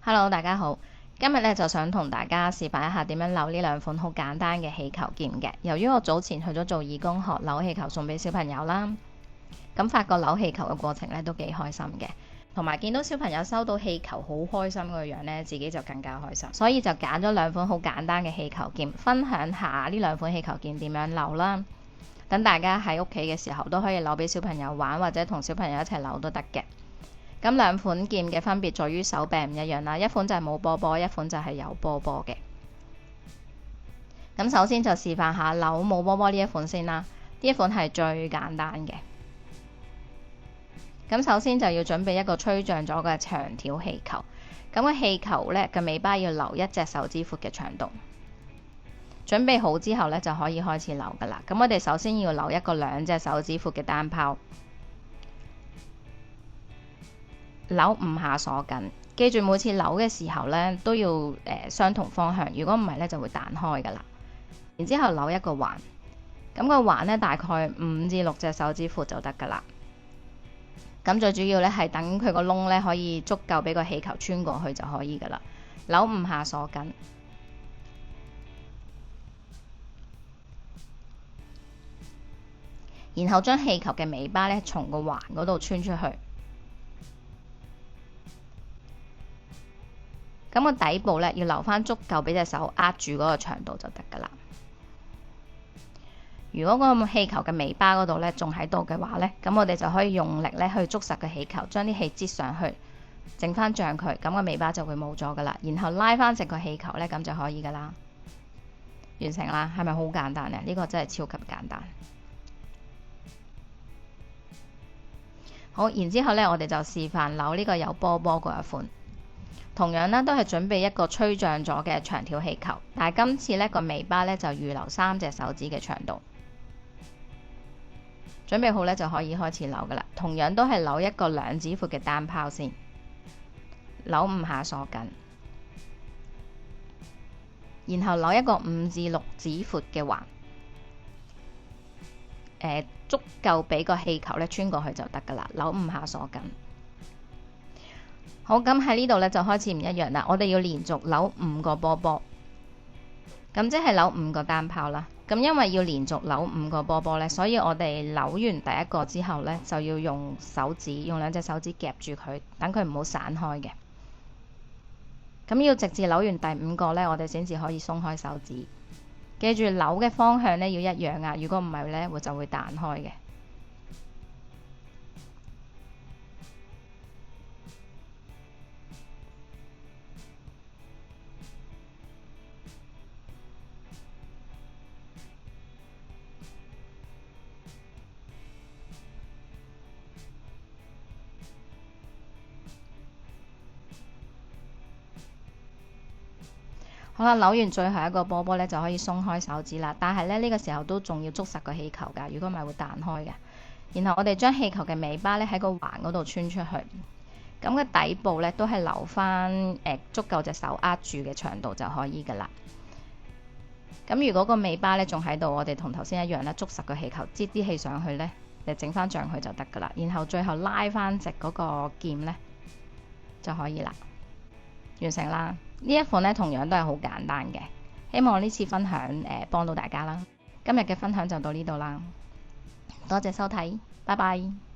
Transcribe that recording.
Hello，大家好。今日咧就想同大家示範一下點樣扭呢兩款好簡單嘅氣球劍嘅。由於我早前去咗做義工學扭氣球送俾小朋友啦，咁發覺扭氣球嘅過程咧都幾開心嘅，同埋見到小朋友收到氣球好開心個樣咧，自己就更加開心。所以就揀咗兩款好簡單嘅氣球劍，分享下呢兩款氣球劍點樣扭啦。等大家喺屋企嘅時候都可以扭俾小朋友玩，或者同小朋友一齊扭都得嘅。咁兩款劍嘅分別在於手柄唔一樣啦，一款就係冇波波，一款就係有波波嘅。咁首先就示範下扭冇波波呢一款先啦，呢一款係最簡單嘅。咁首先就要準備一個吹脹咗嘅長條氣球，咁個氣球呢嘅尾巴要留1隻手指闊嘅長度。準備好之後呢，就可以開始扭噶啦。咁我哋首先要扭一個2隻手指闊嘅單拋。扭5下鎖緊，記住每次扭嘅時候呢都要相同方向，如果唔係呢就會彈開噶啦。然之後扭一個環，咁個環呢大概5至6隻手指闊就得噶啦。咁最主要呢係等佢個窿呢可以足夠俾個氣球穿過去就可以噶啦。扭5下鎖緊，然後將氣球嘅尾巴呢從個環嗰度穿出去。咁個底部呢，要留翻足夠俾隻手握住嗰個長度就得噶啦。如果個氣球嘅尾巴嗰度呢仲喺度嘅話呢，咁我哋就可以用力呢去捉實個氣球，將啲氣擠上去，整翻脹佢，咁個尾巴就會冇咗噶啦。然後拉翻直個氣球呢，咁就可以噶啦。完成啦，係咪好簡單呢？呢個真係超級簡單。好，然之後呢，我哋就示範扭呢個有波波嗰一款。同樣呢，都係準備一個吹脹咗嘅長條氣球，但係今次呢個尾巴呢，就預留3隻手指嘅長度。準備好呢，就可以開始扭噶啦。同樣都係扭一個2指闊嘅單拋先，扭5下鎖緊，然後扭一個5至6指闊嘅環，足夠俾個氣球呢穿過去就得噶啦。扭5下鎖緊。好，咁喺呢度呢，就開始唔一樣啦。我哋要連續扭5個波波，咁即係扭5個單拋啦。咁因為要連續扭5個波波呢，所以我哋扭完第一個之後呢，就要用手指，用2隻手指夾住佢，等佢唔好散開嘅。咁要直至扭完第5個呢，我哋先至可以鬆開手指。記住扭嘅方向呢要一樣啊，如果唔係呢，就會彈開嘅。好啦，扭完最後一個波波呢，就可以鬆開手指啦。但係呢個時候都仲要捉實個氣球㗎，如果唔係會彈開嘅。然後我哋將氣球嘅尾巴呢喺個環嗰度穿出去，咁個底部呢，都係留翻足夠隻手握住嘅長度就可以㗎啦。咁如果個尾巴呢仲喺度，我哋同頭先一樣啦，捉實個氣球，擠啲氣上去呢，就整翻脹佢就得㗎啦。然後最後拉翻直嗰個劍呢，就可以啦。完成啦！呢一款呢，同樣都係好簡單嘅，希望呢次分享幫到大家啦。今日嘅分享就到呢度啦，多謝收睇，拜拜。